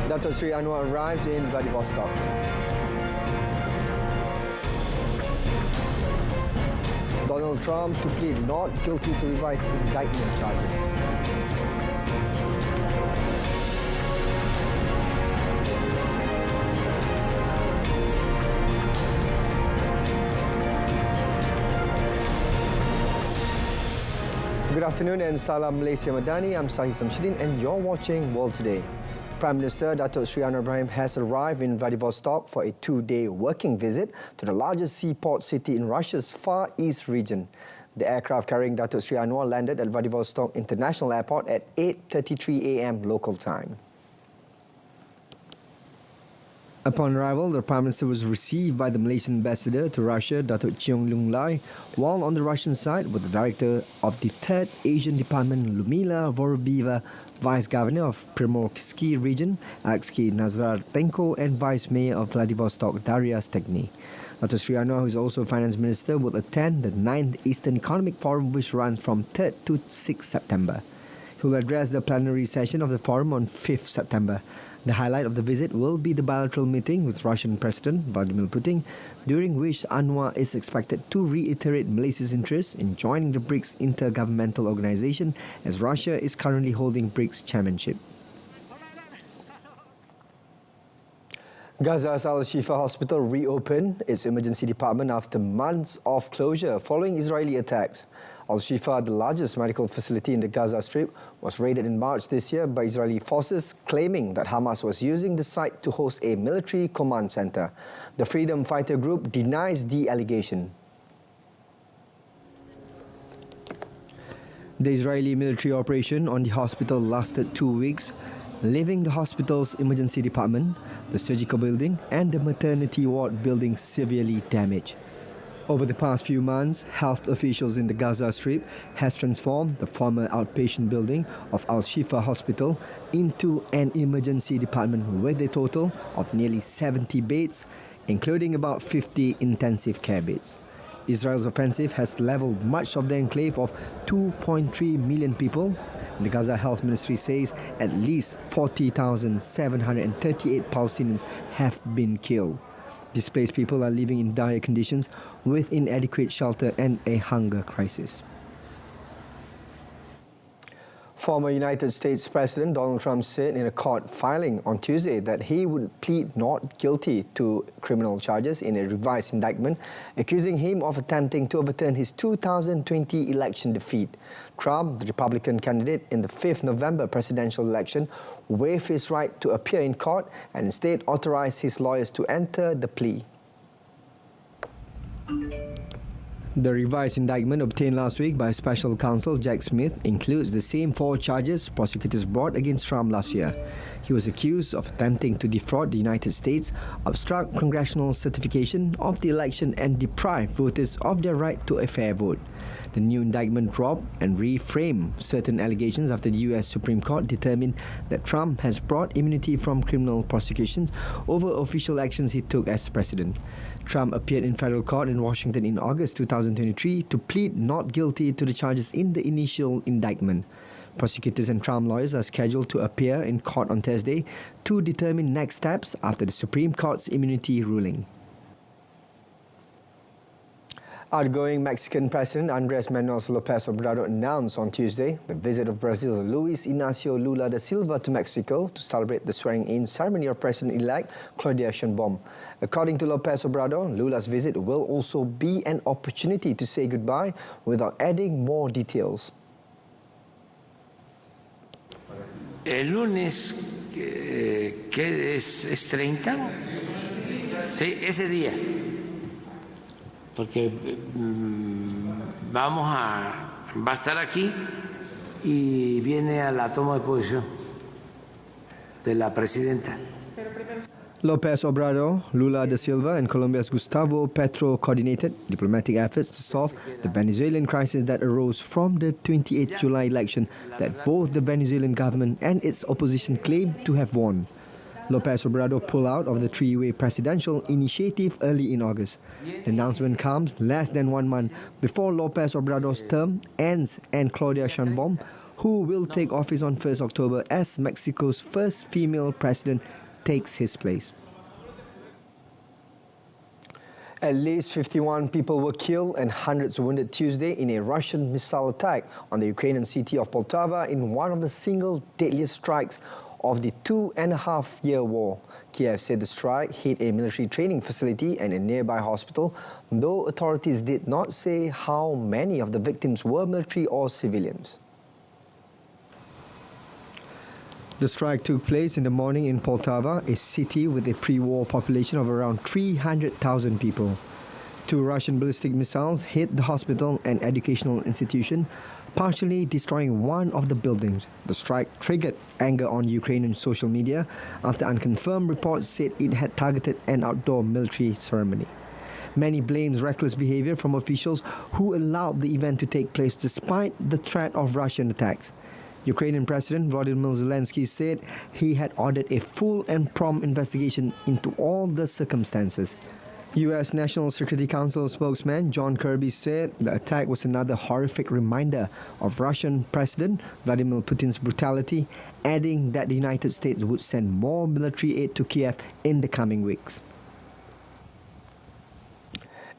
Dato' Sri Anwar arrives in Vladivostok. Donald Trump to plead not guilty to revised indictment charges. Good afternoon and Salam Malaysia Madani. I'm SAHIH and you're watching World Today. Prime Minister Dato' Sri Anwar Ibrahim has arrived in Vladivostok for a two-day working visit to the largest seaport city in Russia's Far East region. The aircraft carrying Dato' Sri Anwar landed at Vladivostok International Airport at 8:33 a.m. local time. Upon arrival, the Prime Minister was received by the Malaysian ambassador to Russia, Dato' Cheong Lung Lai, while on the Russian side with the director of the 3rd Asian Department, Lumila Vorobieva, Vice Governor of Primorski region, Alexei Nazartenko, and Vice Mayor of Vladivostok, Daria Stegny. Dato' Sri Anwar, who is also Finance Minister, will attend the 9th Eastern Economic Forum, which runs from 3rd to 6th September. He will address the plenary session of the forum on 5th September. The highlight of the visit will be the bilateral meeting with Russian President Vladimir Putin, during which Anwar is expected to reiterate Malaysia's interest in joining the BRICS intergovernmental organization, as Russia is currently holding BRICS chairmanship. Gaza's Al-Shifa Hospital reopened its emergency department after months of closure following Israeli attacks. Al-Shifa, the largest medical facility in the Gaza Strip, was raided in March this year by Israeli forces, claiming that Hamas was using the site to host a military command center. The Freedom Fighter Group denies the allegation. The Israeli military operation on the hospital lasted 2 weeks, leaving the hospital's emergency department, the surgical building, and the maternity ward building severely damaged. Over the past few months, health officials in the Gaza Strip has transformed the former outpatient building of Al-Shifa Hospital into an emergency department with a total of nearly 70 beds, including about 50 intensive care beds. Israel's offensive has leveled much of the enclave of 2.3 million people. The Gaza Health Ministry says at least 40,738 Palestinians have been killed. Displaced people are living in dire conditions with inadequate shelter and a hunger crisis. Former United States President Donald Trump said in a court filing on Tuesday that he would plead not guilty to criminal charges in a revised indictment, accusing him of attempting to overturn his 2020 election defeat. Trump, the Republican candidate in the 5th November presidential election, waived his right to appear in court and instead authorized his lawyers to enter the plea. The revised indictment obtained last week by special counsel Jack Smith includes the same 4 charges prosecutors brought against Trump last year. He was accused of attempting to defraud the United States, obstruct congressional certification of the election, and deprive voters of their right to a fair vote. The new indictment dropped and reframed certain allegations after the U.S. Supreme Court determined that Trump has broad immunity from criminal prosecutions over official actions he took as president. Trump appeared in federal court in Washington in August 2023 to plead not guilty to the charges in the initial indictment. Prosecutors and Trump lawyers are scheduled to appear in court on Thursday to determine next steps after the Supreme Court's immunity ruling. Outgoing Mexican President Andrés Manuel López Obrador announced on Tuesday the visit of Brazil's Luiz Inácio Lula da Silva to Mexico to celebrate the swearing-in ceremony of President-elect Claudia Sheinbaum. According to López Obrador, Lula's visit will also be an opportunity to say goodbye without adding more details. El lunes, que es 30, sí, ese día, porque va a estar aquí y viene a la toma de posesión de la presidenta. López Obrador, Lula da Silva and Colombia's Gustavo Petro coordinated diplomatic efforts to solve the Venezuelan crisis that arose from the 28th July election that both the Venezuelan government and its opposition claimed to have won. López Obrador pulled out of the three-way presidential initiative early in August. The announcement comes less than 1 month before López Obrador's term ends and Claudia Sheinbaum, who will take office on 1st October as Mexico's first female president takes his place. At least 51 people were killed and hundreds wounded Tuesday in a Russian missile attack on the Ukrainian city of Poltava in one of the single deadliest strikes of the 2.5-year war. Kiev said the strike hit a military training facility and a nearby hospital, though authorities did not say how many of the victims were military or civilians. The strike took place in the morning in Poltava, a city with a pre-war population of around 300,000 people. 2 Russian ballistic missiles hit the hospital and educational institution, partially destroying one of the buildings. The strike triggered anger on Ukrainian social media after unconfirmed reports said it had targeted an outdoor military ceremony. Many blamed reckless behavior from officials who allowed the event to take place despite the threat of Russian attacks. Ukrainian President Volodymyr Zelensky said he had ordered a full and prompt investigation into all the circumstances. U.S. National Security Council spokesman John Kirby said the attack was another horrific reminder of Russian President Vladimir Putin's brutality, adding that the United States would send more military aid to Kiev in the coming weeks.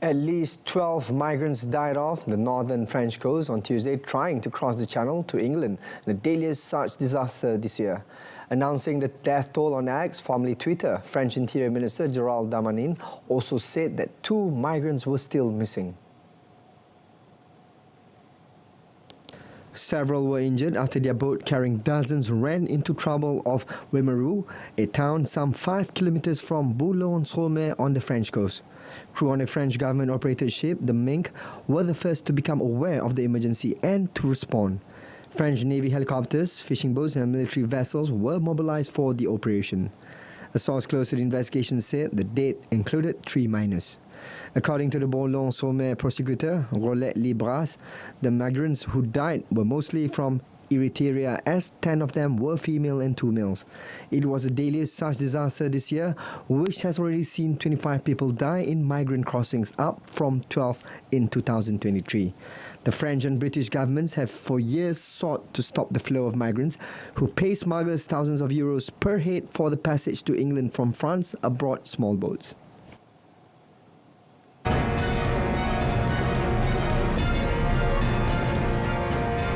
At least 12 migrants died off the northern French coast on Tuesday trying to cross the Channel to England, the deadliest such disaster this year. Announcing the death toll on X, formerly Twitter, French Interior Minister Gérald Darmanin also said that 2 migrants were still missing. Several were injured after their boat carrying dozens ran into trouble off Wimereux, a town some 5 kilometers from Boulogne-sur-Mer on the French coast. Crew on a French government-operated ship, the Mink, were the first to become aware of the emergency and to respond. French Navy helicopters, fishing boats and military vessels were mobilized for the operation. A source close to the investigation said the dead included 3 minors. According to the Boulogne-sur-Mer prosecutor, Rolette Libras, the migrants who died were mostly from Eritrea, as 10 of them were female and 2 males. It was the deadliest such disaster this year, which has already seen 25 people die in migrant crossings, up from 12 in 2023. The French and British governments have for years sought to stop the flow of migrants who pay smugglers thousands of euros per head for the passage to England from France aboard small boats.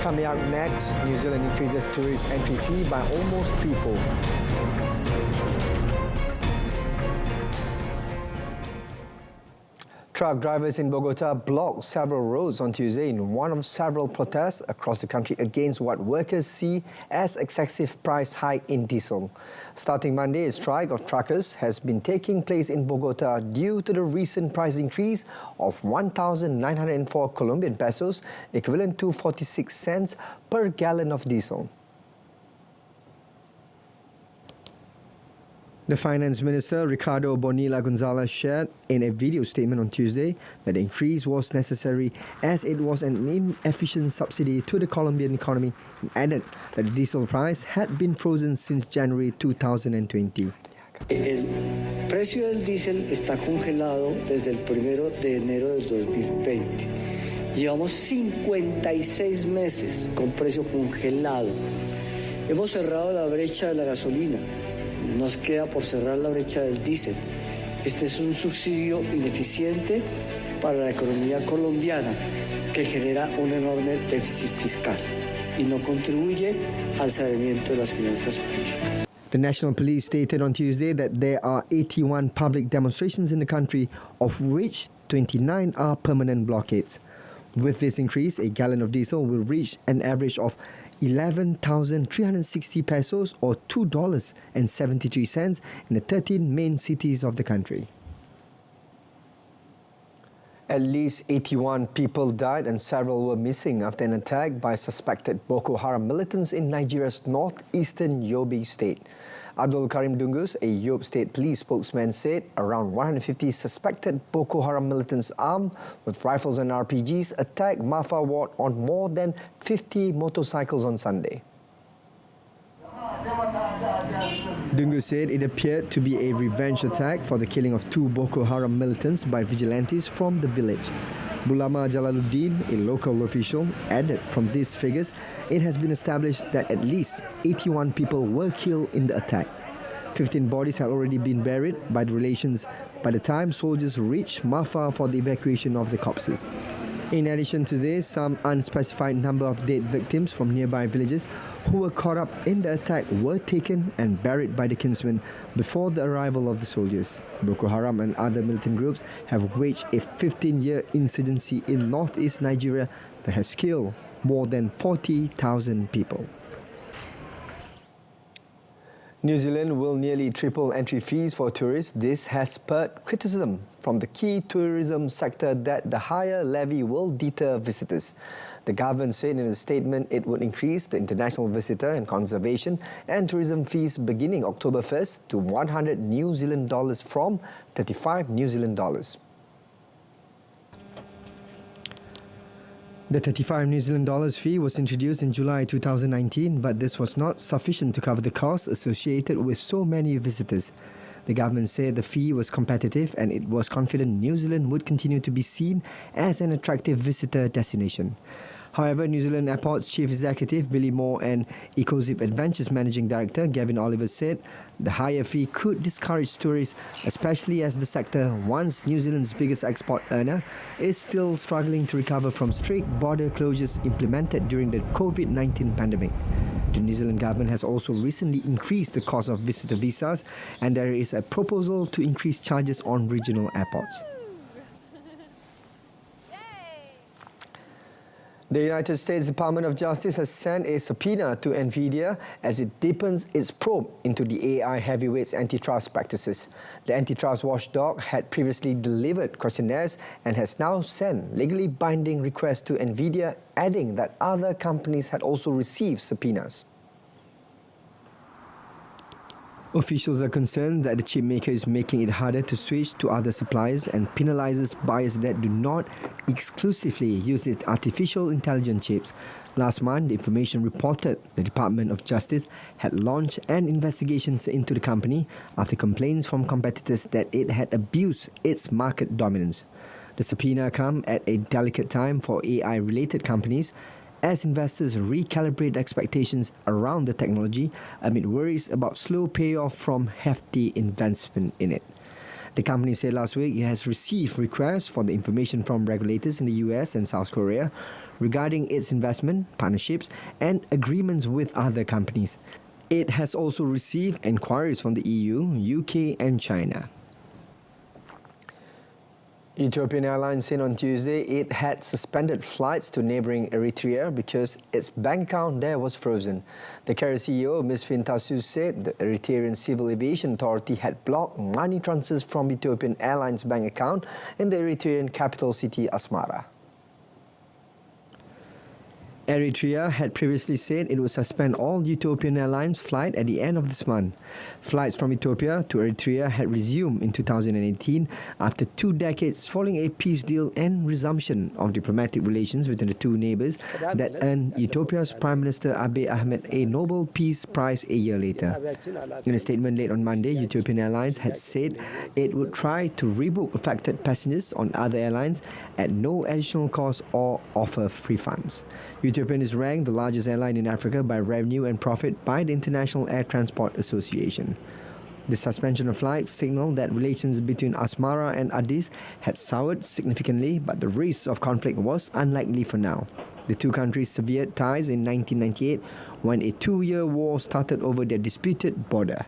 Coming up next, New Zealand increases tourist entry fee by almost threefold. Truck drivers in Bogota blocked several roads on Tuesday in one of several protests across the country against what workers see as excessive price hike in diesel. Starting Monday, a strike of truckers has been taking place in Bogota due to the recent price increase of 1,904 Colombian pesos, equivalent to 46 cents per gallon of diesel. The Finance Minister, Ricardo Bonilla Gonzalez, shared in a video statement on Tuesday that the increase was necessary as it was an inefficient subsidy to the Colombian economy, and added that the diesel price had been frozen since January 2020. El precio del diésel está congelado desde el 1 de enero del 2020. Llevamos 56 meses con precio congelado. Hemos cerrado la brecha de la gasolina. Nos queda por cerrar la brecha del diésel. Este es un subsidio ineficiente para la economía colombiana que genera un enorme déficit fiscal y no contribuye al saneamiento de las finanzas públicas. The National Police stated on Tuesday that there are 81 public demonstrations in the country, of which 29 are permanent blockades. With this increase, a gallon of diesel will reach an average of 11,360 pesos or $2.73 in the 13 main cities of the country. At least 81 people died and several were missing after an attack by suspected Boko Haram militants in Nigeria's northeastern Yobe state. Abdul Karim Dungus, a Yobe State Police spokesman, said around 150 suspected Boko Haram militants armed with rifles and RPGs attacked Mafa Ward on more than 50 motorcycles on Sunday. Dungus said it appeared to be a revenge attack for the killing of 2 Boko Haram militants by vigilantes from the village. Bulama Jalaluddin, a local official, added from these figures, it has been established that at least 81 people were killed in the attack. 15 bodies had already been buried by the relations by the time soldiers reached Mafa for the evacuation of the corpses. In addition to this, some unspecified number of dead victims from nearby villages who were caught up in the attack were taken and buried by the kinsmen before the arrival of the soldiers. Boko Haram and other militant groups have waged a 15-year insurgency in northeast Nigeria that has killed more than 40,000 people. New Zealand will nearly triple entry fees for tourists. This has spurred criticism from the key tourism sector that the higher levy will deter visitors. The government said in a statement it would increase the international visitor and conservation and tourism fees beginning October 1st to 100 New Zealand dollars from 35 New Zealand dollars. The 35 New Zealand dollars fee was introduced in July 2019, but this was not sufficient to cover the costs associated with so many visitors. The government said the fee was competitive and it was confident New Zealand would continue to be seen as an attractive visitor destination. However, New Zealand Airport's Chief Executive Billy Moore and Ecozip Adventures Managing Director Gavin Oliver said the higher fee could discourage tourists, especially as the sector, once New Zealand's biggest export earner, is still struggling to recover from strict border closures implemented during the COVID-19 pandemic. The New Zealand government has also recently increased the cost of visitor visas, and there is a proposal to increase charges on regional airports. The United States Department of Justice has sent a subpoena to Nvidia as it deepens its probe into the AI heavyweights' antitrust practices. The antitrust watchdog had previously delivered questionnaires and has now sent legally binding requests to Nvidia, adding that other companies had also received subpoenas. Officials are concerned that the chip maker is making it harder to switch to other suppliers and penalizes buyers that do not exclusively use its artificial intelligence chips. Last month, the information reported the Department of Justice had launched an investigation into the company after complaints from competitors that it had abused its market dominance. The subpoena comes at a delicate time for AI-related companies as investors recalibrate expectations around the technology amid worries about slow payoff from hefty investment in it. The company said last week it has received requests for the information from regulators in the US and South Korea regarding its investment, partnerships, and agreements with other companies. It has also received inquiries from the EU, UK, and China. Ethiopian Airlines said on Tuesday it had suspended flights to neighbouring Eritrea because its bank account there was frozen. The carrier CEO, Ms. Fintasu, said the Eritrean Civil Aviation Authority had blocked money transfers from Ethiopian Airlines bank account in the Eritrean capital city Asmara. Eritrea had previously said it would suspend all Ethiopian Airlines flights at the end of this month. Flights from Ethiopia to Eritrea had resumed in 2018 after 2 decades following a peace deal and resumption of diplomatic relations between the two neighbours that earned Ethiopia's Prime Minister Abiy Ahmed a Nobel Peace Prize a year later. In a statement late on Monday, Ethiopian Airlines had said it would try to rebook affected passengers on other airlines at no additional cost or offer refunds. Ethiopian is ranked the largest airline in Africa by revenue and profit by the International Air Transport Association. The suspension of flights signaled that relations between Asmara and Addis had soured significantly, but the risk of conflict was unlikely for now. The two countries severed ties in 1998 when a 2-year war started over their disputed border.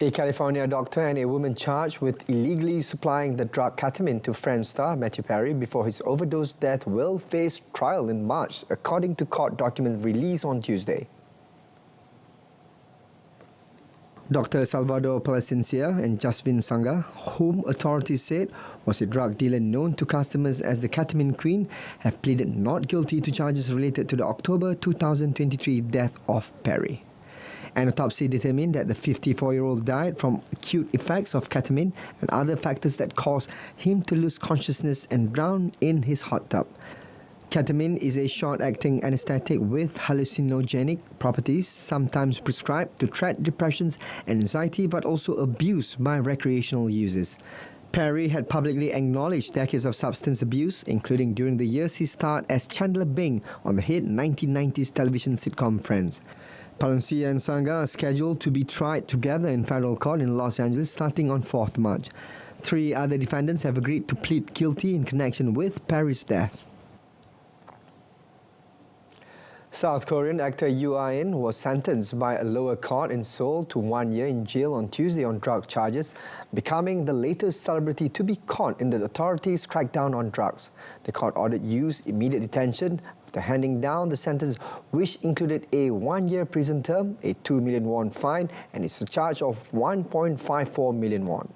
A California doctor and a woman charged with illegally supplying the drug ketamine to Friends star Matthew Perry before his overdose death will face trial in March, according to court documents released on Tuesday. Dr. Salvador Palencia and Jasvin Sangha, whom authorities said was a drug dealer known to customers as the Ketamine Queen, have pleaded not guilty to charges related to the October 2023 death of Perry. An autopsy determined that the 54-year-old died from acute effects of ketamine and other factors that caused him to lose consciousness and drown in his hot tub. Ketamine is a short-acting anesthetic with hallucinogenic properties, sometimes prescribed to treat depression and anxiety, but also abused by recreational users. Perry had publicly acknowledged decades of substance abuse, including during the years he starred as Chandler Bing on the hit 1990s television sitcom Friends. Palencia and Sangha are scheduled to be tried together in federal court in Los Angeles starting on 4th March. 3 other defendants have agreed to plead guilty in connection with Perry's death. South Korean actor Yoo Ah-in was sentenced by a lower court in Seoul to 1 year in jail on Tuesday on drug charges, becoming the latest celebrity to be caught in the authorities' crackdown on drugs. The court ordered Yoo's immediate detention after handing down the sentence, which included a 1-year prison term, a 2 million won fine, and a surcharge of 1.54 million won.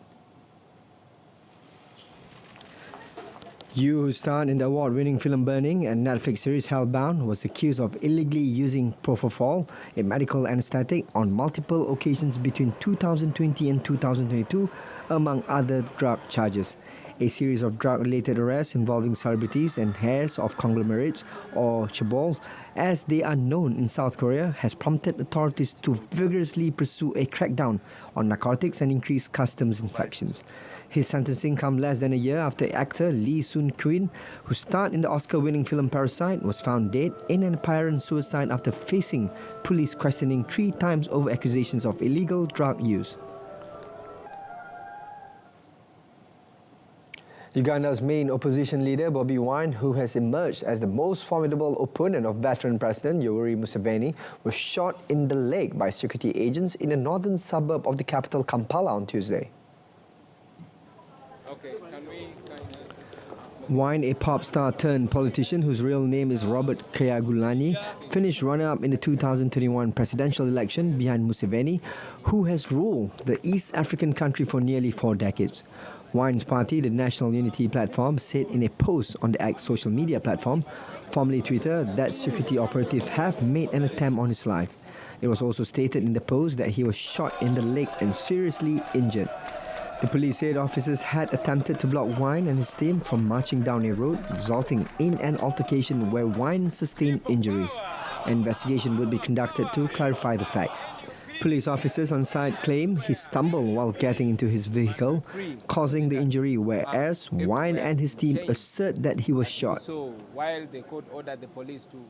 Yoo, who starred in the award-winning film Burning and Netflix series Hellbound, was accused of illegally using propofol, a medical anesthetic, on multiple occasions between 2020 and 2022, among other drug charges. A series of drug-related arrests involving celebrities and heirs of conglomerates, or chaebols, as they are known in South Korea, has prompted authorities to vigorously pursue a crackdown on narcotics and increase customs inspections. His sentencing comes less than a year after actor Lee Soon-Keun, who starred in the Oscar-winning film Parasite, was found dead in an apparent suicide after facing police questioning 3 times over accusations of illegal drug use. Uganda's main opposition leader, Bobi Wine, who has emerged as the most formidable opponent of veteran President Yoweri Museveni, was shot in the leg by security agents in a northern suburb of the capital, Kampala, on Tuesday. Wine, a pop star turned politician whose real name is Robert Kyagulanyi, finished runner-up in the 2021 presidential election behind Museveni, who has ruled the East African country for nearly 4 decades. Wine's party, the National Unity Platform, said in a post on the X social media platform, formerly Twitter, that security operatives have made an attempt on his life. It was also stated in the post that he was shot in the leg and seriously injured. The police said officers had attempted to block Wine and his team from marching down a road, resulting in an altercation where Wine sustained injuries. An investigation would be conducted to clarify the facts. Police officers on site claim he stumbled while getting into his vehicle, causing the injury, whereas Wine and his team assert that he was shot. So while the court ordered the police to...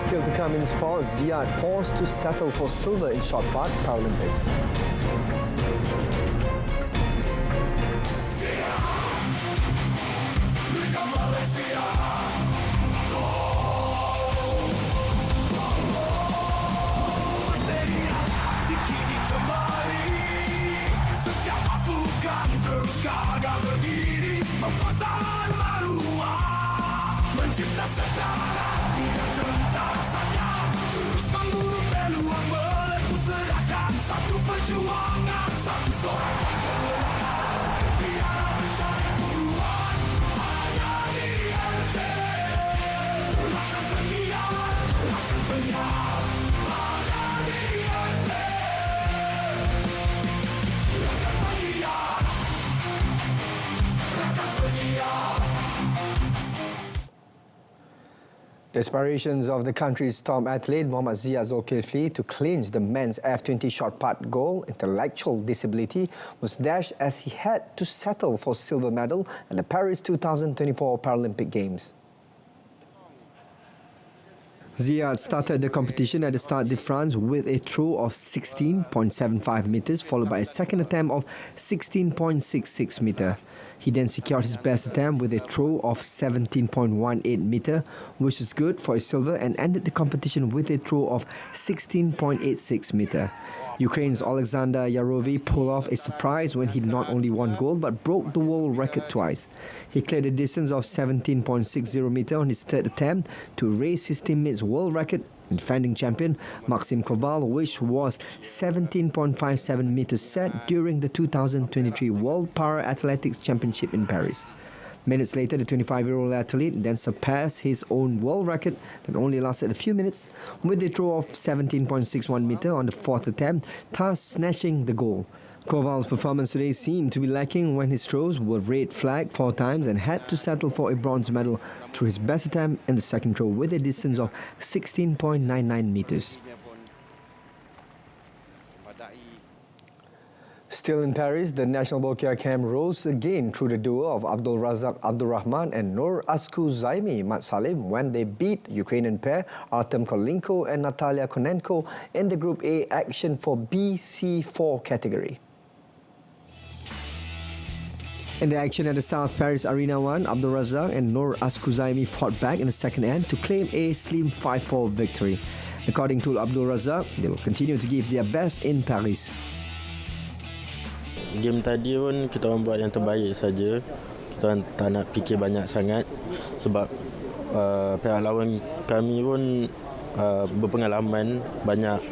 Still to come in sports, Ziyad forced to settle for silver in shot put Paralympics. The aspirations of the country's top athlete Mohammad Zia Zulkifli to clinch the men's F20 shot put gold, intellectual disability, was dashed as he had to settle for silver medal at the Paris 2024 Paralympic Games. Ziyad started the competition at the Stade de France with a throw of 16.75 meters, followed by a second attempt of 16.66 meter. He then secured his best attempt with a throw of 17.18 meter, which is good for a silver, and ended the competition with a throw of 16.86 meter. Ukraine's Alexander Yarovi pulled off a surprise when he not only won gold but broke the world record twice. He cleared a distance of 17.60 meter on his third attempt to raise his teammates' world record, defending champion Maxim Koval, which was 17.57 meters set during the 2023 World Para Athletics Championship in Paris. Minutes later, the 25-year-old athlete then surpassed his own world record that only lasted a few minutes with a throw of 17.61 meter on the fourth attempt, thus snatching the goal. Koval's performance today seemed to be lacking when his throws were red flagged 4 times and had to settle for a bronze medal through his best attempt in the second throw with a distance of 16.99 meters. Still in Paris, the National Bokia camp rose again through the duo of Abdul Razak Abdurrahman and Noor Askuzaimi Matsalim when they beat Ukrainian pair Artem Kolinko and Natalia Konenko in the Group A action for BC4 category. In the action at the South Paris Arena 1, Abdul Razak and Noor Askuzaimi fought back in the second end to claim a slim 5-4 victory. According to Abdul Razak, they will continue to give their best in Paris. Game tadi pun kita orang buat yang terbaik saja. Kita orang tak nak fikir banyak sangat sebab pihak lawan kami pun berpengalaman banyak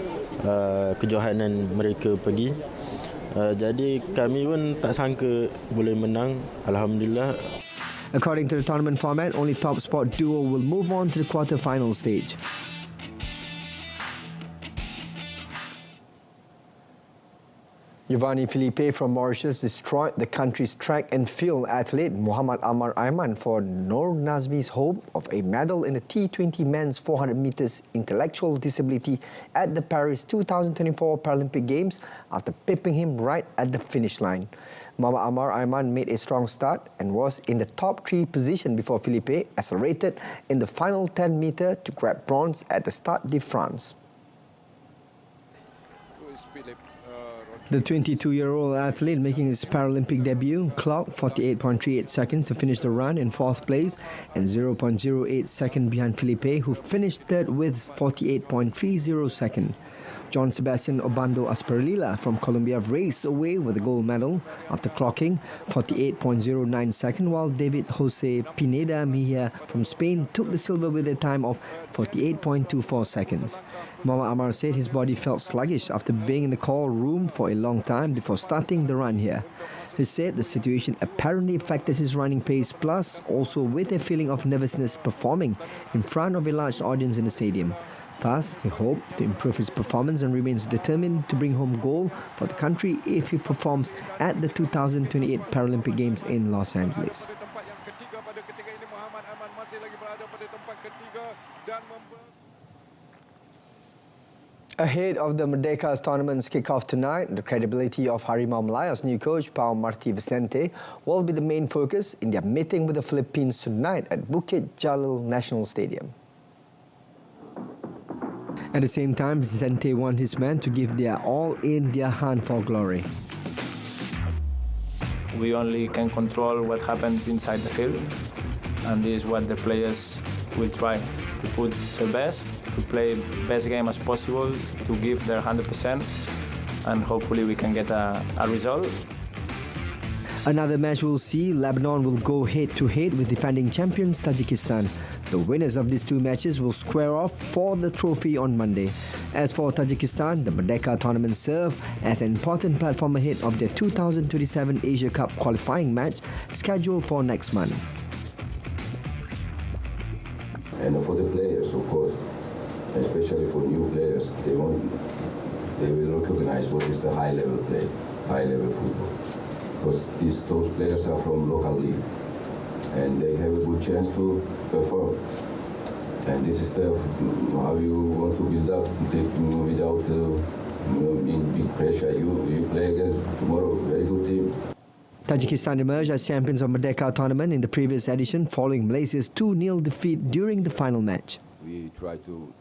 kejohanan mereka pergi. Jadi kami pun tak sangka boleh menang. Alhamdulillah. According to the tournament format, only top sport duo will move on to the quarter-final stage. Giovanni Felipe from Mauritius destroyed the country's track and field athlete Muhammad Amar Aiman for Noor Nazmi's hope of a medal in the T20 men's 400 meters intellectual disability at the Paris 2024 Paralympic Games after pipping him right at the finish line. Muhammad Amar Aiman made a strong start and was in the top 3 position before Felipe accelerated in the final 10 meter to grab bronze at the Stade de France. The 22-year-old athlete making his Paralympic debut clocked 48.38 seconds to finish the run in 4th place and 0.08 second behind Felipe, who finished third with 48.30 seconds. John Sebastian Obando Asperlila from Colombia raced away with the gold medal after clocking 48.09 seconds, while David Jose Pineda Mejia from Spain took the silver with a time of 48.24 seconds. Muhammad Amar said his body felt sluggish after being in the call room for a long time before starting the run here. He said the situation apparently affected his running pace, plus also with a feeling of nervousness performing in front of a large audience in the stadium. Thus, he hoped to improve his performance and remains determined to bring home gold for the country if he performs at the 2028 Paralympic Games in Los Angeles. Ahead of the Merdeka's tournament's kick-off tonight, the credibility of Harimau Malaya's new coach, Pau Marti Vicente, will be the main focus in their meeting with the Philippines tonight at Bukit Jalil National Stadium. At the same time, Vicente wants his men to give their all in their hunt for glory. We only can control what happens inside the field, and this is what the players will try to put their best, to play best game as possible, to give their 100%, and hopefully we can get a result. Another match will see Lebanon will go head-to-head with defending champions Tajikistan. The winners of these two matches will square off for the trophy on Monday. As for Tajikistan, the Merdeka tournament serves as an important platform ahead of their 2027 Asia Cup qualifying match scheduled for next month. And for the players, of course, especially for new players, they will recognize what is the high-level play, high-level football. Because those players are from local league, and they have a good chance to perform. And this is how you want to build up without big pressure. You play against tomorrow very good team. Tajikistan emerged as champions of Merdeka tournament in the previous edition following Malaysia's 2-0 defeat during the final match. We try to.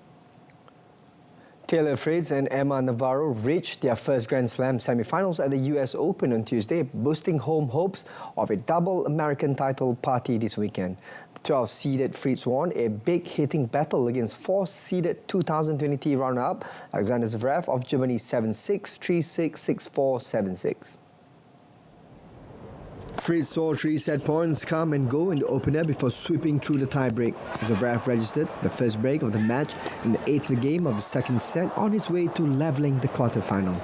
Taylor Fritz and Emma Navarro reached their first Grand Slam semi-finals at the US Open on Tuesday, boosting home hopes of a double American title party this weekend. The 12-seeded Fritz won a big hitting battle against 4-seeded 2023 runner-up Alexander Zverev of Germany 7-6, 3-6, 6-4, 7-6. Fritz saw 3 set points come and go in the opener before sweeping through the tie-break. Zverev registered the first break of the match in the 8th game of the second set on his way to levelling the quarterfinal.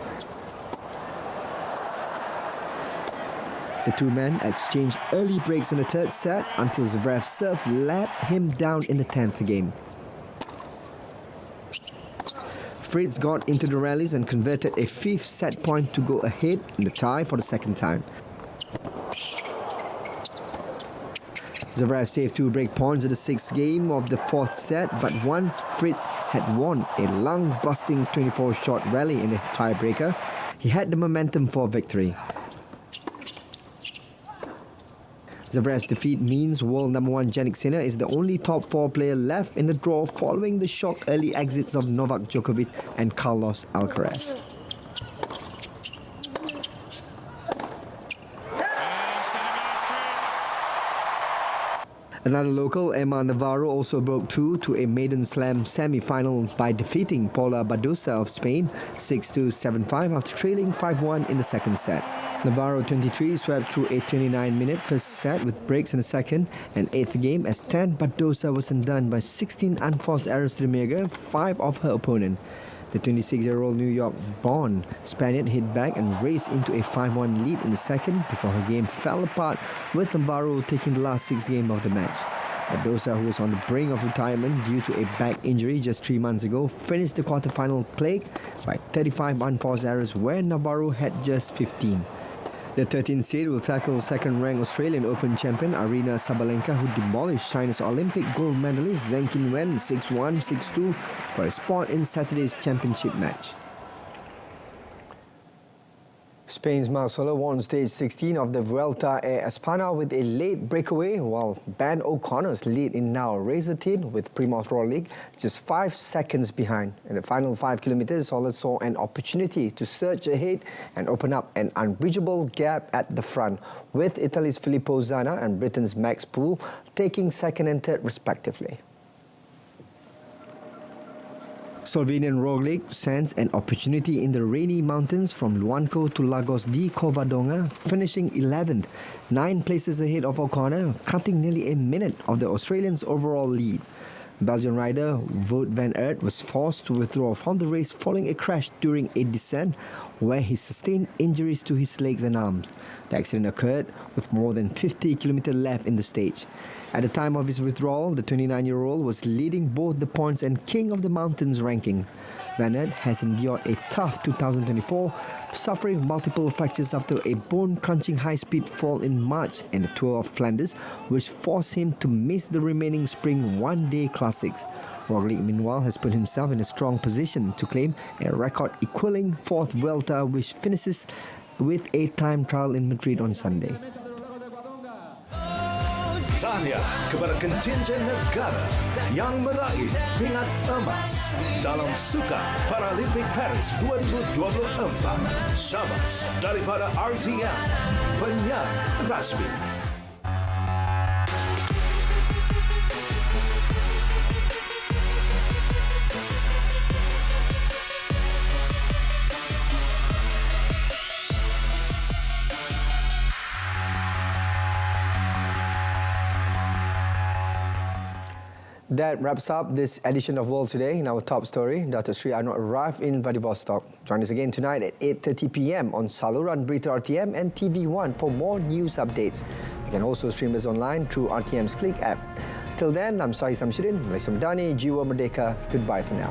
The two men exchanged early breaks in the third set until Zverev's serve let him down in the 10th game. Fritz got into the rallies and converted a 5th set point to go ahead in the tie for the second time. Zverev saved 2 break points in the 6th game of the 4th set, but once Fritz had won a lung-busting 24-shot rally in the tiebreaker, he had the momentum for victory. Zverev's defeat means world number 1 Jannik Sinner is the only top 4 player left in the draw following the shock early exits of Novak Djokovic and Carlos Alcaraz. Another local, Emma Navarro, also broke through to a maiden slam semi-final by defeating Paula Badosa of Spain 6-2, 7-5 after trailing 5-1 in the second set. Navarro, 23, swept through a 29-minute first set with breaks in the second and 8th game as 10 Badosa was undone by 16 unforced errors to the mirror, 5 of her opponent. The 26-year-old New York-born Spaniard hit back and raced into a 5-1 lead in the second before her game fell apart, with Navarro taking the last 6 games of the match. Badosa, who was on the brink of retirement due to a back injury just 3 months ago, finished the quarterfinal plagued by 35 unforced errors where Navarro had just 15. The 13th seed will tackle second-ranked Australian Open champion Aryna Sabalenka, who demolished China's Olympic gold medalist Zheng Qinwen 6-1, 6-2 for a spot in Saturday's championship match. Spain's Marcelo won stage 16 of the Vuelta at Espana with a late breakaway, while Ben O'Connor's lead in now razor-thin with Primoz Roglic just 5 seconds behind. In the final 5 kilometers, Soler saw an opportunity to surge ahead and open up an unbridgeable gap at the front, with Italy's Filippo Zana and Britain's Max Poole taking second and third respectively. Slovenian Roglic sensed an opportunity in the rainy mountains from Luanco to Lagos de Covadonga, finishing 11th, 9 places ahead of O'Connor, cutting nearly a minute of the Australians' overall lead. Belgian rider Wout van Aert was forced to withdraw from the race following a crash during a descent where he sustained injuries to his legs and arms. The accident occurred with more than 50 kilometers left in the stage. At the time of his withdrawal, the 29-year-old was leading both the points and King of the Mountains ranking. Van Aert has endured a tough 2024, suffering multiple fractures after a bone-crunching high-speed fall in March in the Tour of Flanders, which forced him to miss the remaining spring one-day classics. Roglic, meanwhile, has put himself in a strong position to claim a record-equaling 4th Vuelta, which finishes with a time trial in Madrid on Sunday. Tahniah kepada kontingen negara yang meraih pingat emas dalam sukan Paralympics Paris 2024. Syabas daripada RTM, penyiar rasmi. That wraps up this edition of World Today. In our top story, Dr. Sri Arnold arrived in Vladivostok. Join us again tonight at 8:30 p.m. on saluran Berita RTM and TV1 for more news updates. You can also stream us online through RTM's Click app. Till then, I'm SAHIH Samsudin, Malaysia Madani, Jiwa Merdeka. Goodbye for now.